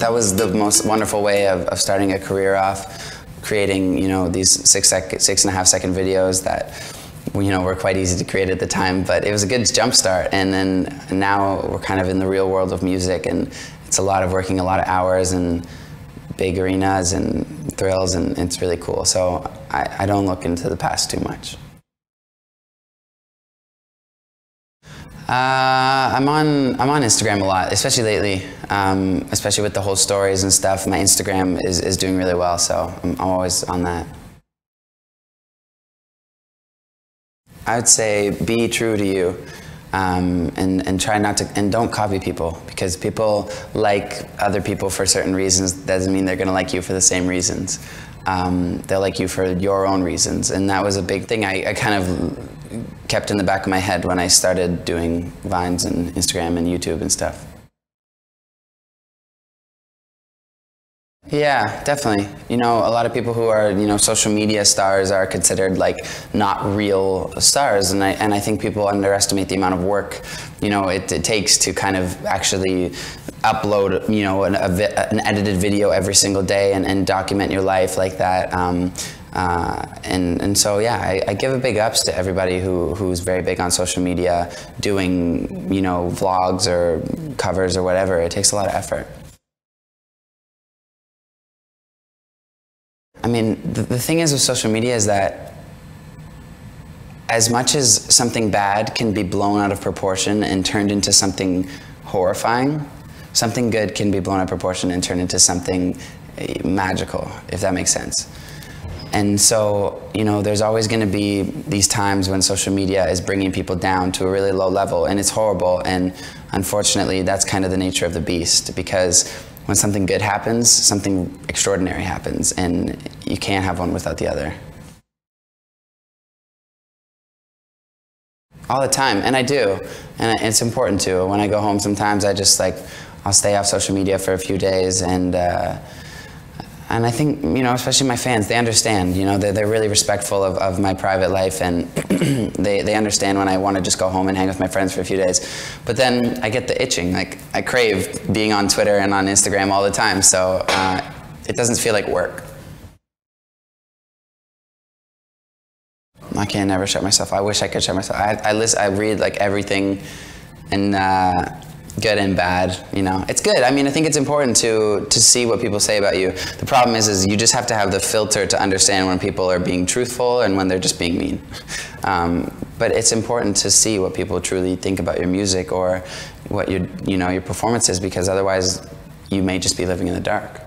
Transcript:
that was the most wonderful way of starting a career off, creating, you know, these 6.5-second videos that, you know, were quite easy to create at the time, but it was a good jump start. And then now we're kind of in the real world of music, and it's a lot of working a lot of hours and big arenas and thrills, and it's really cool. So I don't look into the past too much. I'm on Instagram a lot, especially lately, especially with the whole stories and stuff. My Instagram is doing really well, so I'm always on that. I would say be true to you, and try not to, and don't copy people, because people like other people for certain reasons. Doesn't mean they're going to like you for the same reasons. They'll like you for your own reasons, and that was a big thing I kind of kept in the back of my head when I started doing Vines and Instagram and YouTube and stuff. Yeah, definitely. You know, a lot of people who are, you know, social media stars are considered like not real stars, and I think people underestimate the amount of work, you know, it takes to kind of actually upload, you know, an edited video every single day and document your life like that. And so yeah, I give a big ups to everybody who's very big on social media, doing, you know, vlogs or covers or whatever. It takes a lot of effort. I mean, the thing is with social media is that as much as something bad can be blown out of proportion and turned into something horrifying, something good can be blown out of proportion and turned into something magical, if that makes sense. And so, you know, there's always going to be these times when social media is bringing people down to a really low level, and it's horrible, and unfortunately that's kind of the nature of the beast, because when something good happens, something extraordinary happens, and you can't have one without the other. All the time, and I do, and it's important to. When I go home sometimes I just like, I'll stay off social media for a few days, and I think, you know, especially my fans, they understand, you know, they're really respectful of my private life, and they understand when I want to just go home and hang with my friends for a few days. But then I get the itching, like I crave being on Twitter and on Instagram all the time, so it doesn't feel like work. I can never shut myself. I wish I could shut myself. I read like everything, and good and bad, you know. It's good. I mean, I think it's important to see what people say about you. The problem is you just have to have the filter to understand when people are being truthful and when they're just being mean. But it's important to see what people truly think about your music or what your performance is, because otherwise you may just be living in the dark.